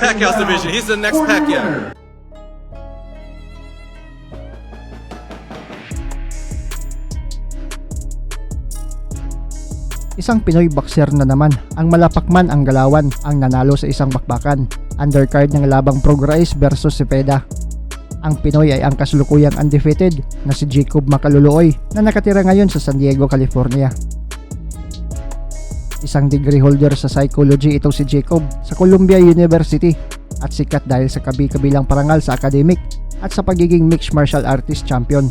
Pacquiao's division. He's the next Pacquiao. Isang Pinoy boxer na naman ang malapakman ang galawan ang nanalo sa isang bakbakan. Undercard ng labang Prograis versus Cepeda. Ang Pinoy ay ang kasalukuyang undefeated na si Jacob Macaluloy na nakatira ngayon sa San Diego, California. Isang degree holder sa psychology itong si Jacob sa Columbia University at sikat dahil sa kabi-kabilang parangal sa academic at sa pagiging mixed martial artist champion.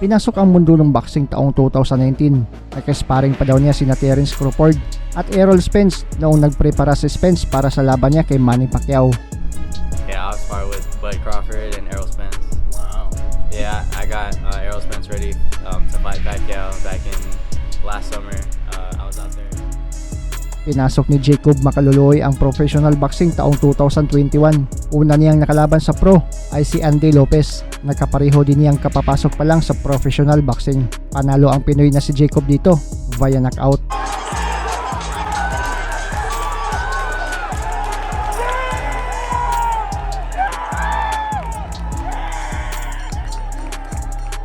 Pinasok ang mundo ng boxing taong 2019. Nagka-sparring pa daw niya sina Terence Crawford at Errol Spence noong nagprepara si Spence para sa laban niya kay Manny Pacquiao. Yeah, I was sparring with Bud Crawford and Errol Spence. Wow. Yeah, I got Errol Spence ready to fight Pacquiao back in last summer. I was out there. Pinasok ni Jacob Macaluloy ang professional boxing taong 2021. Una niyang nakalaban sa pro ay si Andy Lopez. Nagkapareho din niyang kapapasok pa lang sa professional boxing. Panalo ang Pinoy na si Jacob dito via knockout.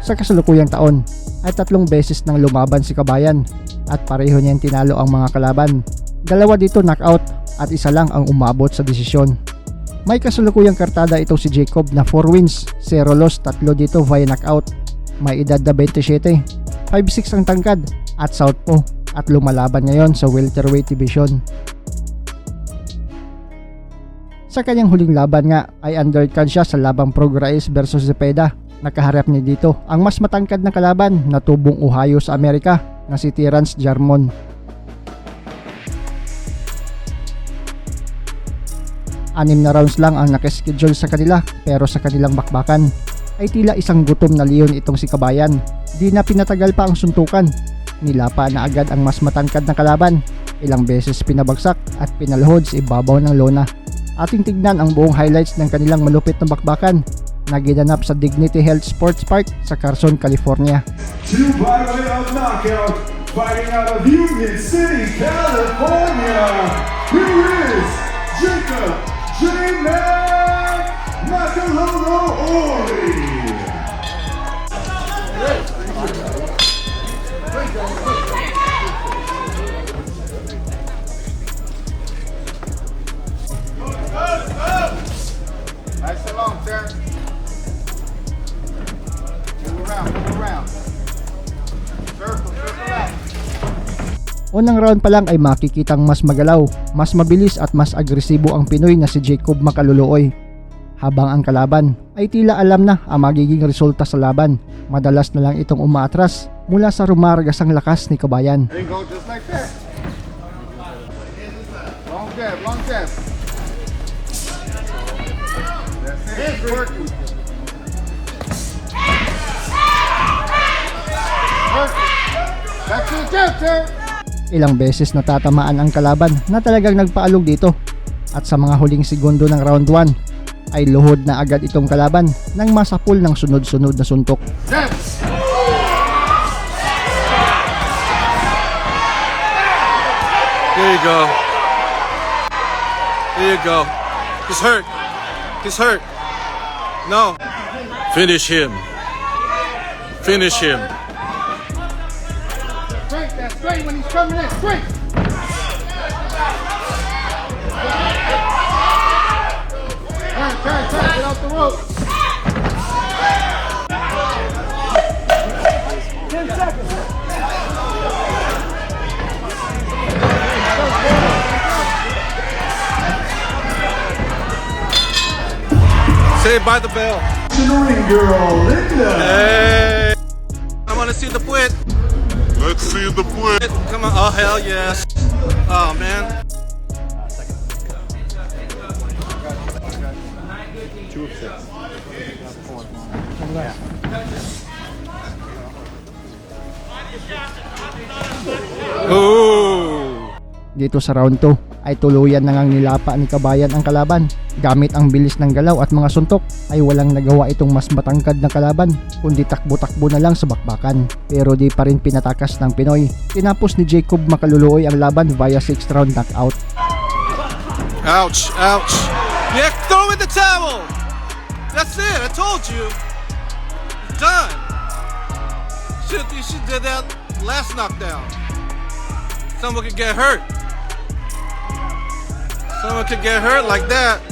Sa kasalukuyang taon ay 3 beses nang lumaban si Kabayan at pareho niyang tinalo ang mga kalaban. 2 dito knockout at 1 lang ang umabot sa desisyon. May kasalukuyang kartada itong si Jacob na 4 wins, 0 loss, 3 dito via knockout. May edad na 27, 5'6" ang tangkad at southpaw at lumalaban ngayon sa welterweight division. Sa kanyang huling laban nga ay undercard siya sa labang Prograis versus Cepeda. Nakaharap niya dito ang mas matangkad na kalaban na tubong Ohio sa Amerika na si Terrence Jarmon. 6 na rounds lang ang nakaschedule sa kanila pero sa kanilang bakbakan ay tila isang gutom na leon itong si Kabayan. Di na pinatagal pa ang suntukan. Nilapa na agad ang mas matangkad na kalaban. Ilang beses pinabagsak at pinalhod sa ibabaw ng lona. Ating tignan ang buong highlights ng kanilang malupit na bakbakan na ginanap sa Dignity Health Sports Park sa Carson, California. Two by way of knockout, fighting out of Union City, California. Here is Jacob J-Man Macaluloy. Nice and long, Terrence. Move around. Circle out. Unang round pa lang ay makikitang mas magalaw, mas mabilis at mas agresibo ang Pinoy na si Jacob Macaluloy. Habang ang kalaban ay tila alam na ang magiging resulta sa laban. Madalas na lang itong umaatras mula sa rumargasang lakas ni Kabayan. There you go, just like that. Long jab. That's it, working. Back to the jab, Terrence. Ilang beses natatamaan ang kalaban na talagang nagpaalog dito. At sa mga huling segundo ng round 1 ay luhod na agad itong kalaban nang masapul ng sunod-sunod na suntok. Jab. There you go. There you go. He's hurt. No. Finish him. That's straight when he's coming in, straight. Turn, get off the rope. 10 seconds. Saved by the bell. Ring girl, Linda. Hey. I want to see the puwet. Let's see the play. Come on. Oh, hell yes. Oh, man. 2 of 6. Dito sa round 2 ay tuluyan na ngang nilapa ni Kabayan ang kalaban. Gamit ang bilis ng galaw at mga suntok ay walang nagawa itong mas matangkad na kalaban kundi takbo-takbo na lang sa bakbakan. Pero di pa rin pinatakas ng Pinoy. Tinapos ni Jacob Makaluluoy ang laban via 6th round knockout. Ouch, ouch. Yeah, throw in the towel. That's it, I told you. Done. You should did that last knockdown. Someone could get hurt. Someone could get hurt like that.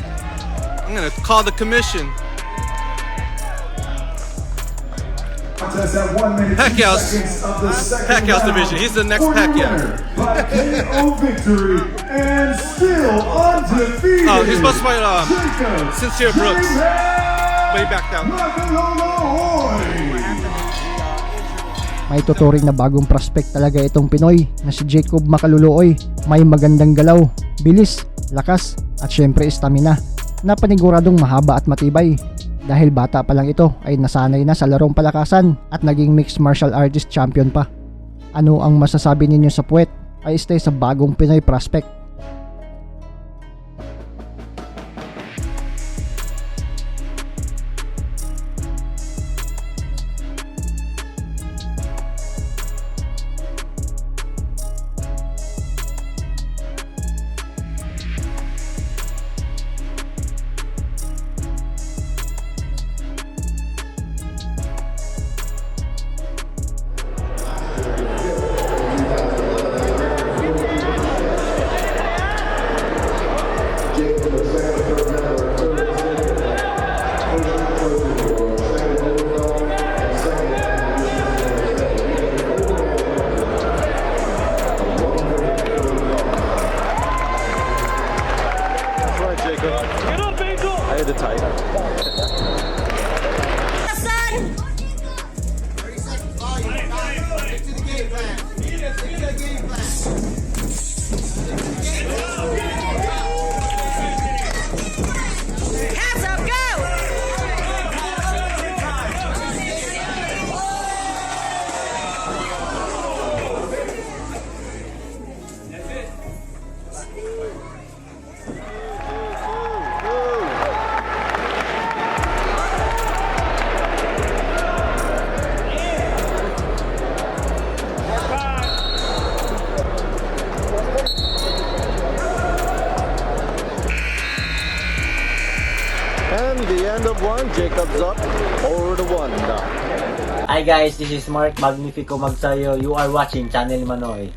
I'm gonna call the commission. Contest at 1 minute, 2 Pacquiao's- seconds of the second Pacquiao's round. division. He's the next For your Pacquiao. winner by KO victory and still undefeated. Oh, he's supposed to fight, Jacob Sincere Brooks. J-Man But he backed out. Makaluluoy. May tuturing na bagong prospect talaga itong Pinoy na si Jacob Makaluluoy. May magandang galaw, bilis, lakas at syempre stamina na paniguradong mahaba at matibay. Dahil bata pa lang ito ay nasanay na sa larong palakasan at naging mixed martial artist champion pa. Ano ang masasabi ninyo sa puwet ay stay sa bagong Pinoy prospect? Hands up, go! And the end of one, Jacob's up over the one. Hi guys, this is Mark Magnifico Magsayo. You are watching Channel Manoy.